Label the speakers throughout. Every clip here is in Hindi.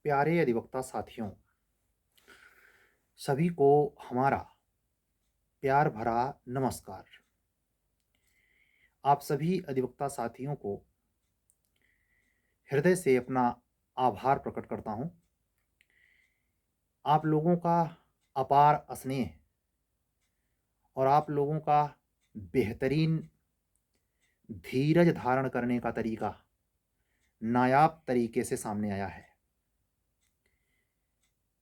Speaker 1: प्यारे अधिवक्ता साथियों, सभी को हमारा प्यार भरा नमस्कार। आप सभी अधिवक्ता साथियों को हृदय से अपना आभार प्रकट करता हूँ। आप लोगों का अपार स्नेह और आप लोगों का बेहतरीन धीरज धारण करने का तरीका नायाब तरीके से सामने आया है।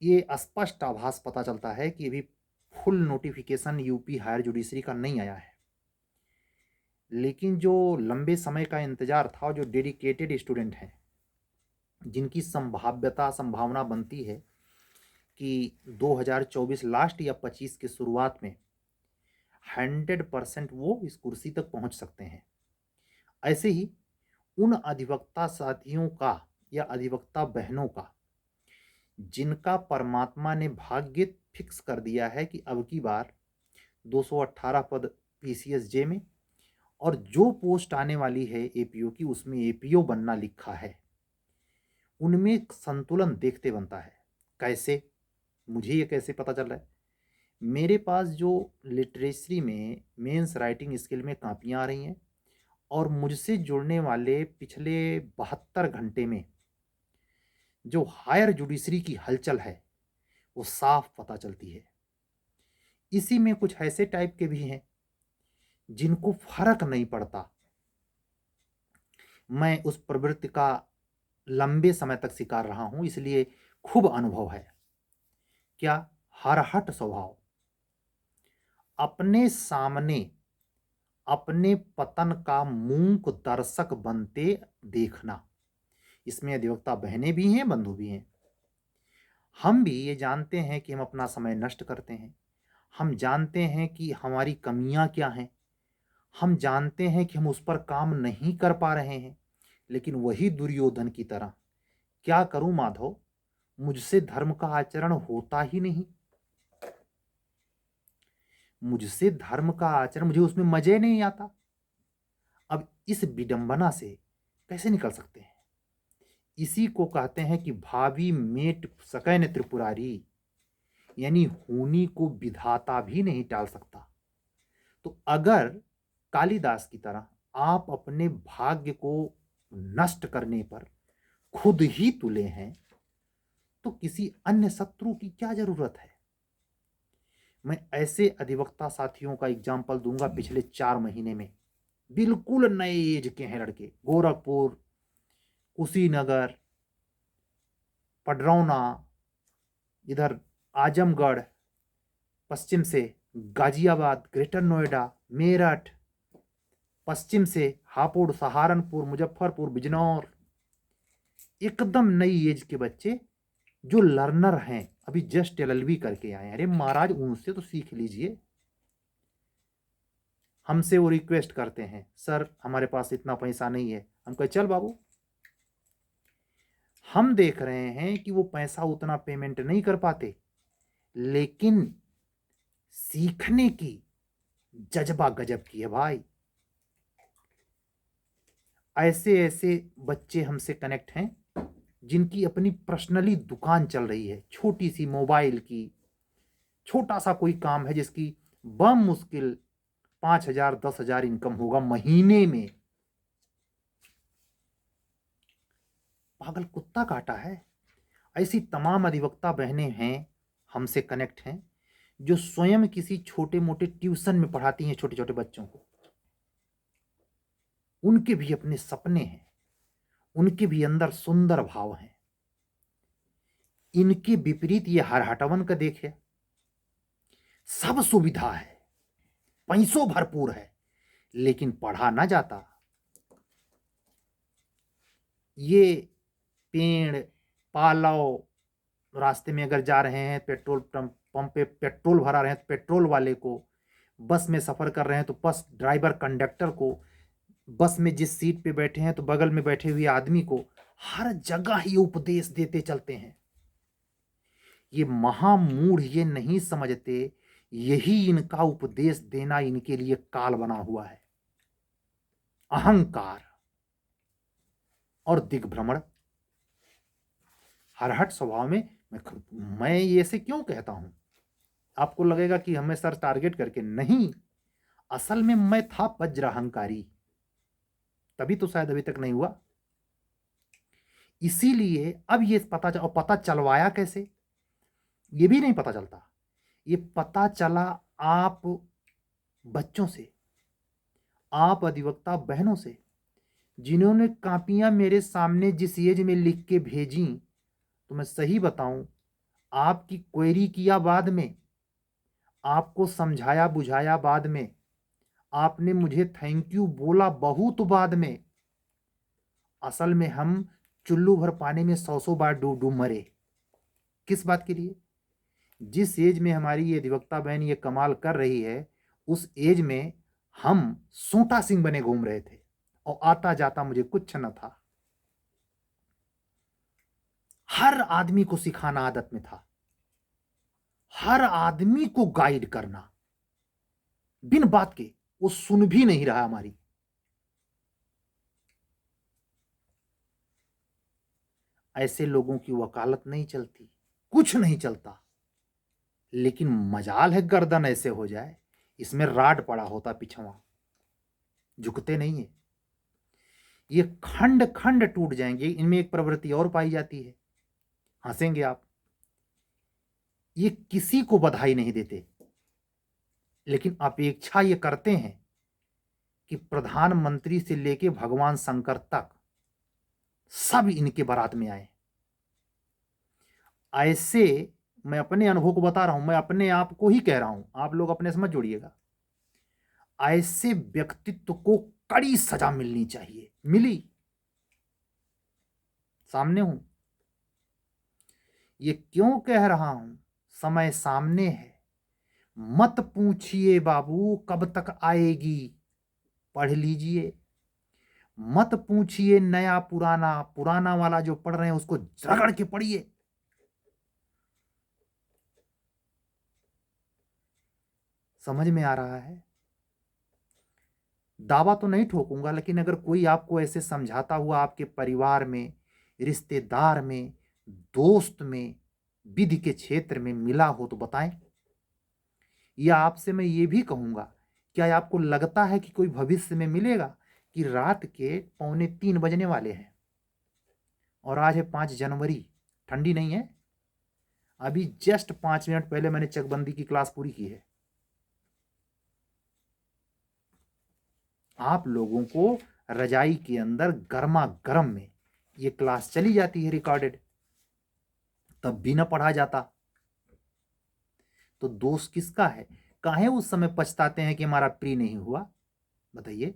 Speaker 1: ये स्पष्ट आभास पता चलता है कि अभी full notification UP higher judiciary का नहीं आया है, लेकिन जो लंबे समय का इंतज़ार था और जो डेडिकेटेड स्टूडेंट हैं, जिनकी संभावना बनती है कि 2024 लास्ट या 25 की शुरुआत में 100% वो इस कुर्सी तक पहुंच सकते हैं। ऐसे ही उन अधिवक्ता साथियों का या अधिवक्ता बहनों का जिनका परमात्मा ने भाग्य फिक्स कर दिया है कि अब की बार 218 पद पीसीएसजे में और जो पोस्ट आने वाली है एपीओ की, उसमें एपीओ बनना लिखा है, उनमें संतुलन देखते बनता है। कैसे? मुझे ये कैसे पता चल रहा है? मेरे पास जो लिटरेचरी में मेंस राइटिंग स्किल में कापियाँ आ रही हैं और मुझसे जुड़ने वाले पिछले 72 घंटे में जो हायर जुडिशरी की हलचल है, वो साफ पता चलती है। इसी में कुछ ऐसे टाइप के भी हैं जिनको फर्क नहीं पड़ता। मैं उस प्रवृत्ति का लंबे समय तक शिकार रहा हूं, इसलिए खूब अनुभव है। क्या? हरहट स्वभाव, अपने सामने अपने पतन का मूक दर्शक बनते देखना। इसमें अधिवक्ता बहनें भी हैं, बंधु भी हैं। हम भी ये जानते हैं कि हम अपना समय नष्ट करते हैं। हम जानते हैं कि हमारी कमियां क्या हैं। हम जानते हैं कि हम उस पर काम नहीं कर पा रहे हैं, लेकिन वही दुर्योधन की तरह क्या करूं माधव, मुझसे धर्म का आचरण होता ही नहीं। मुझसे धर्म का आचरण, मुझे उसमें मजे नहीं आता। अब इस विडंबना से कैसे निकल सकते हैं? इसी को कहते हैं कि भावी मेट सकैन त्रिपुरारी, यानी होनी को विधाता भी नहीं टाल सकता। तो अगर कालिदास की तरह आप अपने भाग्य को नष्ट करने पर खुद ही तुले हैं, तो किसी अन्य शत्रु की क्या जरूरत है? मैं ऐसे अधिवक्ता साथियों का एग्जाम्पल दूंगा। पिछले 4 महीने में बिल्कुल नए एज के हैं लड़के, गोरखपुर, कुशीनगर, पडरौना, इधर आजमगढ़, पश्चिम से गाजियाबाद, ग्रेटर नोएडा, मेरठ, पश्चिम से हापुड़, सहारनपुर, मुजफ्फरपुर, बिजनौर, एकदम नई एज के बच्चे जो लर्नर हैं, अभी जस्ट एलएलबी करके आए हैं। अरे महाराज, उनसे तो सीख लीजिए। हमसे वो रिक्वेस्ट करते हैं, सर हमारे पास इतना पैसा नहीं है। हम कहे चल बाबू, हम देख रहे हैं कि वो पैसा उतना पेमेंट नहीं कर पाते, लेकिन सीखने की जज्बा गजब की है भाई। ऐसे ऐसे बच्चे हमसे कनेक्ट हैं जिनकी अपनी पर्सनली दुकान चल रही है, छोटी सी मोबाइल की, छोटा सा कोई काम है जिसकी बम मुश्किल 5,000 10,000 इनकम होगा महीने में। पागल कुत्ता काटा है। ऐसी तमाम अधिवक्ता बहनें हैं, हमसे कनेक्ट हैं, जो स्वयं किसी छोटे मोटे ट्यूशन में पढ़ाती हैं छोटे छोटे बच्चों को। उनके भी अपने सपने हैं, उनके भी अंदर सुंदर भाव हैं। इनके विपरीत ये हरहटवन का देखे, सब सुविधा है, पैसों भरपूर है, लेकिन पढ़ा ना जाता। ये पेड़ पालव, रास्ते में अगर जा रहे हैं, पेट्रोल पंप पे पेट्रोल भरा रहे हैं तो पेट्रोल वाले को, बस में सफर कर रहे हैं तो बस ड्राइवर कंडक्टर को, बस में जिस सीट पे बैठे हैं तो बगल में बैठे हुए आदमी को, हर जगह ही उपदेश देते चलते हैं। ये महामूढ़ ये नहीं समझते यही इनका उपदेश देना इनके लिए काल बना हुआ है। अहंकार और दिग्भ्रमण। हरहट स्वभाव में मैं ये ऐसे क्यों कहता हूं? आपको लगेगा कि हमें सर टारगेट करके, नहीं, असल में मैं था वज्र अहंकारी, तभी तो शायद अभी तक नहीं हुआ। इसीलिए अब ये पता चलवाया कैसे, ये भी नहीं पता चलता। ये पता चला आप बच्चों से, आप अधिवक्ता बहनों से, जिन्होंने कापियां मेरे सामने जिस एज में लिख के भेजी। तो मैं सही बताऊं, आपकी क्वेरी किया बाद में, आपको समझाया बुझाया बाद में, आपने मुझे थैंक यू बोला बहुत बाद में। असल में हम चुल्लू भर पानी में 100 बार डूब डूब मरे। किस बात के लिए? जिस एज में हमारी ये अधिवक्ता बहन ये कमाल कर रही है, उस एज में हम सोटा सिंह बने घूम रहे थे और आता जाता मुझे कुछ न था। हर आदमी को सिखाना आदत में था, हर आदमी को गाइड करना बिन बात के। वो सुन भी नहीं रहा हमारी। ऐसे लोगों की वकालत नहीं चलती, कुछ नहीं चलता। लेकिन मजाल है गर्दन ऐसे हो जाए, इसमें राड पड़ा होता पिछवा, झुकते नहीं है। ये खंड खंड टूट जाएंगे। इनमें एक प्रवृत्ति और पाई जाती है, हंसेंगे आप, ये किसी को बधाई नहीं देते, लेकिन अपेक्षा ये करते हैं कि प्रधानमंत्री से लेके भगवान शंकर तक सब इनके बारात में आए। ऐसे, मैं अपने अनुभव को बता रहा हूं, मैं अपने आप को ही कह रहा हूं, आप लोग अपने से मत जोड़िएगा। ऐसे व्यक्तित्व को कड़ी सजा मिलनी चाहिए। मिली, सामने हूं। ये क्यों कह रहा हूं? समय सामने है। मत पूछिए बाबू कब तक आएगी, पढ़ लीजिए। मत पूछिए नया पुराना, पुराना वाला जो पढ़ रहे हैं उसको रगड़ के पढ़िए। समझ में आ रहा है? दावा तो नहीं ठोकूंगा, लेकिन अगर कोई आपको ऐसे समझाता हुआ आपके परिवार में, रिश्तेदार में, दोस्त में, विधि के क्षेत्र में मिला हो तो बताएं। या आपसे मैं ये भी कहूंगा, क्या आपको लगता है कि कोई भविष्य में मिलेगा? कि रात के 2:45 बजने वाले हैं और आज है 5 जनवरी, ठंडी नहीं है, अभी जस्ट 5 मिनट पहले मैंने चकबंदी की क्लास पूरी की है। आप लोगों को रजाई के अंदर गर्मा गर्म में ये क्लास चली जाती है रिकॉर्डेड, तब भी ना पढ़ा जाता। तो दोष किसका है? काहे उस समय पछताते हैं कि हमारा प्री नहीं हुआ? बताइए।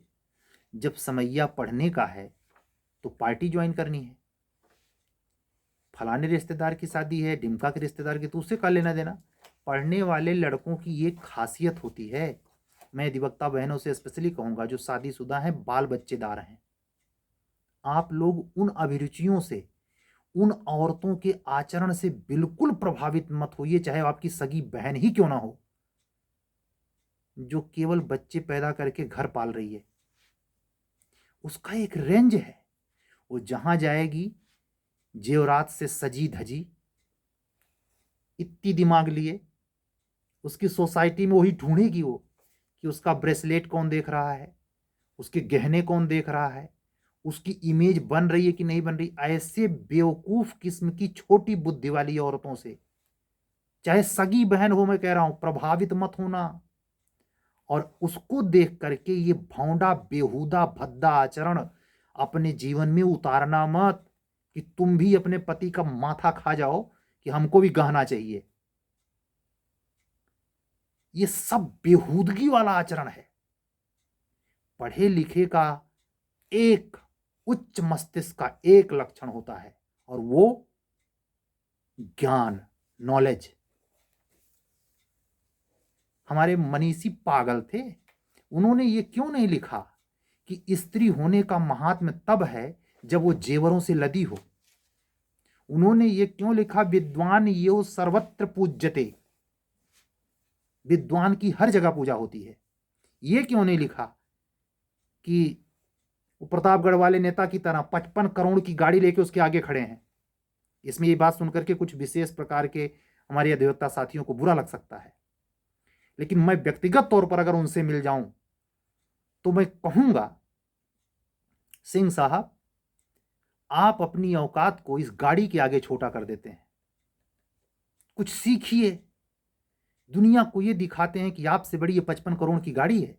Speaker 1: जब समैया पढ़ने का है तो पार्टी ज्वाइन करनी है। फलाने रिश्तेदार की शादी है, डिमका के रिश्तेदार की, तो उससे का लेना देना। पढ़ने वाले लड़कों की ये खासियत होती है। मैं अधिवक्ता बहनों से स्पेशली कहूंगा जो शादीशुदा हैं, बाल बच्चेदार हैं, आप लोग उन अभिरुचियों से, उन औरतों के आचरण से बिल्कुल प्रभावित मत होइए, चाहे आपकी सगी बहन ही क्यों ना हो, जो केवल बच्चे पैदा करके घर पाल रही है। उसका एक रेंज है, वो जहां जाएगी जेवरात से सजी धजी, इतनी दिमाग लिए, उसकी सोसाइटी में वही ढूंढेगी वो कि उसका ब्रेसलेट कौन देख रहा है, उसके गहने कौन देख रहा है, उसकी इमेज बन रही है कि नहीं बन रही। ऐसे बेवकूफ किस्म की छोटी बुद्धि वाली औरतों से, चाहे सगी बहन हो, मैं कह रहा हूं, प्रभावित मत होना। और उसको देख करके ये भौंडा बेहुदा भद्दा आचरण अपने जीवन में उतारना मत कि तुम भी अपने पति का माथा खा जाओ कि हमको भी गहना चाहिए। ये सब बेहूदगी वाला आचरण है। पढ़े लिखे का एक उच्च मस्तिष्क का एक लक्षण होता है, और वो ज्ञान, नॉलेज। हमारे मनीषी पागल थे, उन्होंने ये क्यों नहीं लिखा कि स्त्री होने का महात्म्य तब है जब वो जेवरों से लदी हो। उन्होंने ये क्यों लिखा विद्वान यो सर्वत्र पूज्यते, विद्वान की हर जगह पूजा होती है। ये क्यों नहीं लिखा कि वो प्रतापगढ़ वाले नेता की तरह 55 करोड़ की गाड़ी लेके उसके आगे खड़े हैं इसमें ये बात सुनकर के कुछ विशेष प्रकार के हमारे अधिवक्ता साथियों को बुरा लग सकता है, लेकिन मैं व्यक्तिगत तौर पर अगर उनसे मिल जाऊं तो मैं कहूंगा, सिंह साहब आप अपनी औकात को इस गाड़ी के आगे छोटा कर देते हैं। कुछ सीखिए, दुनिया को ये दिखाते हैं कि आपसे बड़ी ये 55 करोड़ की गाड़ी है।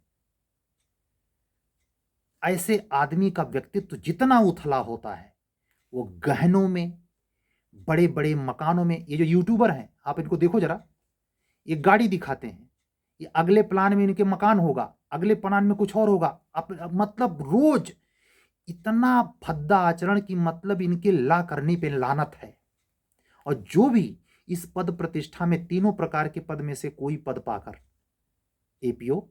Speaker 1: ऐसे आदमी का व्यक्तित्व जितना उथला होता है वो गहनों में, बड़े बड़े मकानों में, ये जो यूट्यूबर हैं आप इनको देखो जरा, ये गाड़ी दिखाते हैं, ये अगले प्लान में इनके मकान होगा, अगले प्लान में कुछ और होगा। मतलब रोज इतना भद्दा आचरण की मतलब इनके ला करने पे लानत है। और जो भी इस पद प्रतिष्ठा में, तीनों प्रकार के पद में से कोई पद पाकर, एपीओ,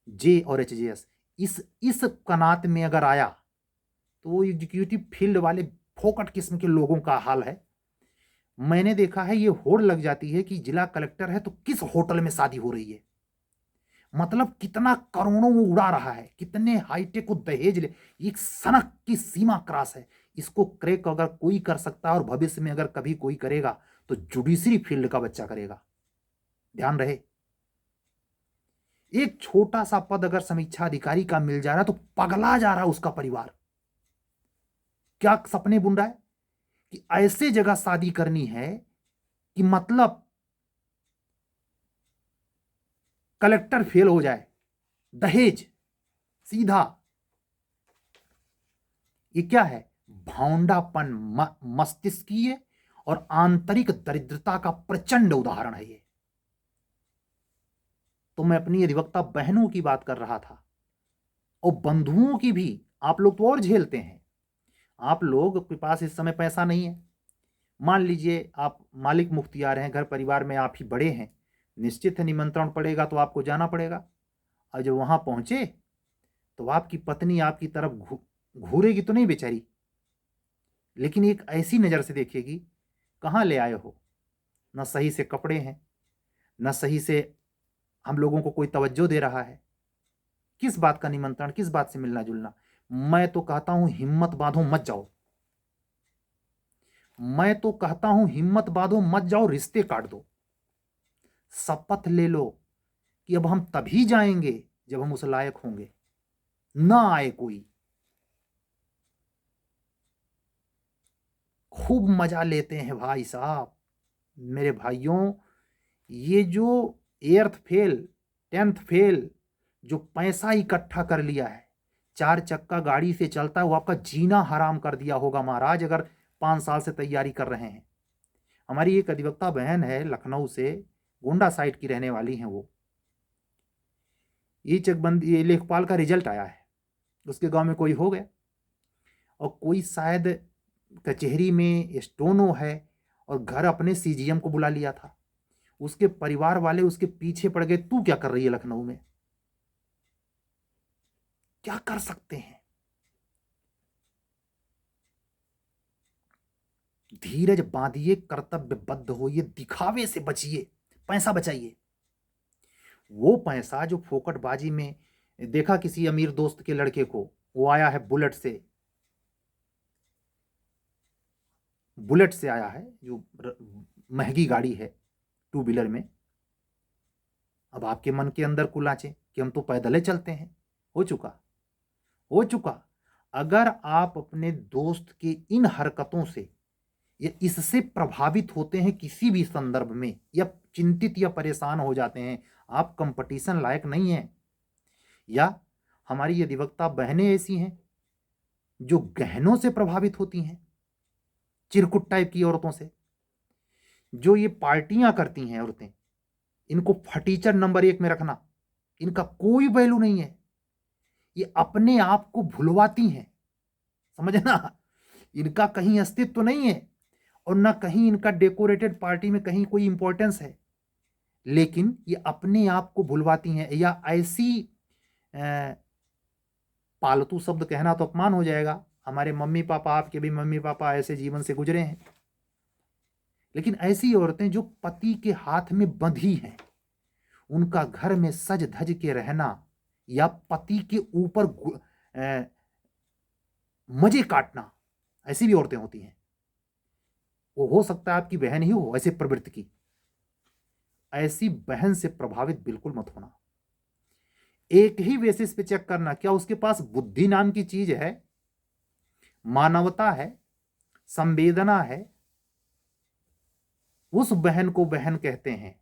Speaker 1: जे और एचजेएस, इस कनात में अगर आया तो वो एग्जीक्यूटिव फील्ड वाले फोकट किस्म के लोगों का हाल है। मैंने देखा है ये होड़ लग जाती है कि जिला कलेक्टर है तो किस होटल में शादी हो रही है, मतलब कितना करोड़ों में उड़ा रहा है, कितने हाईटेक को दहेज ले, एक सनक की सीमा क्रॉस है। इसको क्रैक अगर कोई कर सकता है और भविष्य में अगर कभी कोई करेगा तो जुडिशरी फील्ड का बच्चा करेगा, ध्यान रहे। एक छोटा सा पद अगर समीक्षा अधिकारी का मिल जा रहा है तो पगला जा रहा है उसका परिवार। क्या सपने बुन रहा है कि ऐसे जगह शादी करनी है कि मतलब कलेक्टर फेल हो जाए, दहेज सीधा। ये क्या है? भावंडापन, मस्तिष्कीय और आंतरिक दरिद्रता का प्रचंड उदाहरण है ये। तो मैं अपनी अधिवक्ता बहनों की बात कर रहा था, और बंधुओं की भी। आप लोग तो और झेलते हैं, आप लोग के पास इस समय पैसा नहीं है। मान लीजिए आप मालिक मुख्तियार हैं, घर परिवार में आप ही बड़े हैं, निश्चित है निमंत्रण पड़ेगा तो आपको जाना पड़ेगा। और जब वहां पहुंचे तो आपकी पत्नी आपकी तरफ घूरेगी तो नहीं बेचारी, लेकिन एक ऐसी नज़र से देखेगी, कहाँ ले आए हो, न सही से कपड़े हैं, न सही से हम लोगों को कोई तवज्जो दे रहा है। किस बात का निमंत्रण, किस बात से मिलना जुलना। मैं तो कहता हूं हिम्मत बांधो मत जाओ, मैं तो कहता हूं हिम्मत बांधो मत जाओ, रिश्ते काट दो। शपथ ले लो कि अब हम तभी जाएंगे जब हम उस लायक होंगे, ना आए कोई। खूब मजा लेते हैं भाई साहब, मेरे भाइयों। ये जो 8th फेल 10th फेल जो पैसा इकट्ठा कर लिया है, 4 चक्का गाड़ी से चलता है, वो आपका जीना हराम कर दिया होगा महाराज, अगर 5 साल से तैयारी कर रहे हैं। हमारी एक अधिवक्ता बहन है लखनऊ से, गोंडा साइड की रहने वाली हैं वो। ये चकबंदी, ये लेखपाल का रिजल्ट आया है, उसके गांव में कोई हो गया, और कोई शायद कचहरी में स्टोनो है, और घर अपने सीजीएम को बुला लिया था। उसके परिवार वाले उसके पीछे पड़ गए, तू क्या कर रही है लखनऊ में। क्या कर सकते हैं? धीरज बांधिए, कर्तव्यबद्ध होइए, दिखावे से बचिए, पैसा बचाइए। वो पैसा जो फोकटबाजी में, देखा किसी अमीर दोस्त के लड़के को, वो आया है बुलेट से, बुलेट से आया है, जो महंगी गाड़ी है, 2 व्हीलर में। अब आपके मन के अंदर कुलाचे कि हम तो पैदल चलते हैं। हो चुका, हो चुका। अगर आप अपने दोस्त की इन हरकतों से या इससे प्रभावित होते हैं किसी भी संदर्भ में, या चिंतित या परेशान हो जाते हैं, आप कंपटीशन लायक नहीं हैं। या हमारी अधिवक्ता बहनें ऐसी हैं जो गहनों से प्रभावित होती हैं, चिरकुट टाइप की औरतों से, जो ये पार्टियां करती हैं औरतें, इनको फटीचर नंबर 1 में रखना, इनका कोई वैल्यू नहीं है। ये अपने आप को भुलवाती हैं, समझना, इनका कहीं अस्तित्व तो नहीं है, और ना कहीं इनका डेकोरेटेड पार्टी में कहीं कोई इंपॉर्टेंस है, लेकिन ये अपने आप को भुलवाती हैं। या ऐसी पालतू शब्द कहना तो अपमान हो जाएगा, हमारे मम्मी पापा, आपके भी मम्मी पापा ऐसे जीवन से गुजरे हैं, लेकिन ऐसी औरतें जो पति के हाथ में बंधी हैं, उनका घर में सज धज के रहना या पति के ऊपर मजे काटना, ऐसी भी औरतें होती हैं। वो हो सकता है आपकी बहन ही हो ऐसे प्रवृत्ति की। ऐसी बहन से प्रभावित बिल्कुल मत होना। एक ही बेसिस पे चेक करना, क्या उसके पास बुद्धि नाम की चीज है, मानवता है, संवेदना है। उस बहन को बहन कहते हैं।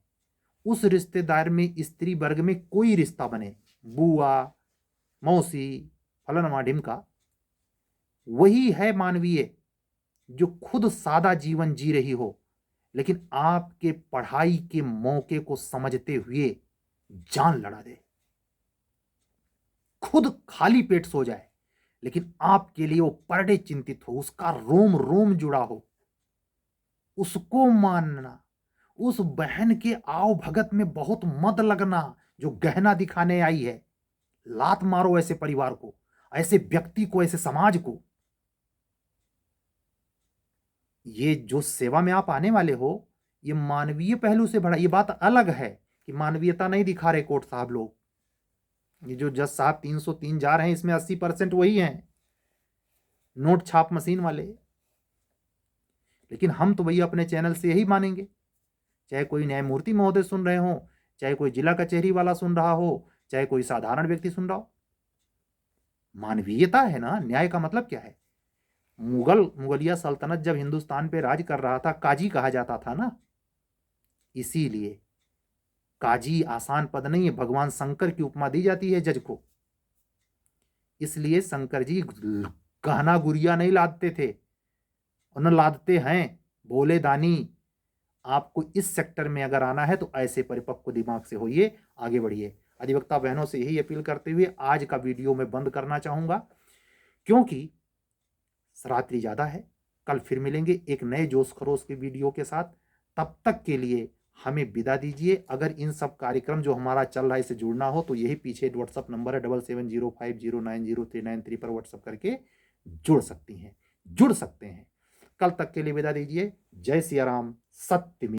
Speaker 1: उस रिश्तेदार में, स्त्री वर्ग में कोई रिश्ता बने, बुआ, मौसी, फलाना ढिमका, वही है मानवीय जो खुद सादा जीवन जी रही हो, लेकिन आपके पढ़ाई के मौके को समझते हुए जान लड़ा दे। खुद खाली पेट सो जाए, लेकिन आपके लिए वो पर डे चिंतित हो, उसका रोम रोम जुड़ा हो। उसको मानना, उस बहन के आओ भगत में बहुत मत लगना जो गहना दिखाने आई है। लात मारो ऐसे परिवार को, ऐसे व्यक्ति को, ऐसे समाज को। ये जो सेवा में आप आने वाले हो, ये मानवीय पहलू से भरा। ये बात अलग है कि मानवीयता नहीं दिखा रहे कोर्ट साहब लोग। ये जो जज साहब 303 जा रहे हैं, इसमें 80% वही हैं, नोट छाप मशीन वाले। लेकिन हम तो भैया अपने चैनल से यही मानेंगे, चाहे कोई न्यायमूर्ति महोदय सुन रहे हो, चाहे कोई जिला कचहरी वाला सुन रहा हो, चाहे कोई साधारण व्यक्ति सुन रहा हो। मानवीयता है ना। न्याय का मतलब क्या है? मुगलिया सल्तनत जब हिंदुस्तान पे राज कर रहा था, काजी कहा जाता था ना। इसीलिए काजी आसान पद नहीं है, भगवान शंकर की उपमा दी जाती है जज को। इसलिए शंकर जी गहना गुड़िया नहीं लादते थे, और न लादते हैं। बोले दानी। आपको इस सेक्टर में अगर आना है तो ऐसे परिपक्व दिमाग से होइए, आगे बढ़िए। अधिवक्ता बहनों से यही अपील करते हुए आज का वीडियो में बंद करना चाहूंगा, क्योंकि रात्रि ज्यादा है। कल फिर मिलेंगे एक नए जोश खरोश के वीडियो के साथ। तब तक के लिए हमें विदा दीजिए। अगर इन सब कार्यक्रम जो हमारा चल रहा है इससे जुड़ना हो तो यही पीछे व्हाट्सअप नंबर है 77050903 पर व्हाट्सअप करके जुड़ सकती हैं, जुड़ सकते हैं। कल तक के लिए विदा दीजिए। जय सिया राम। सत्य में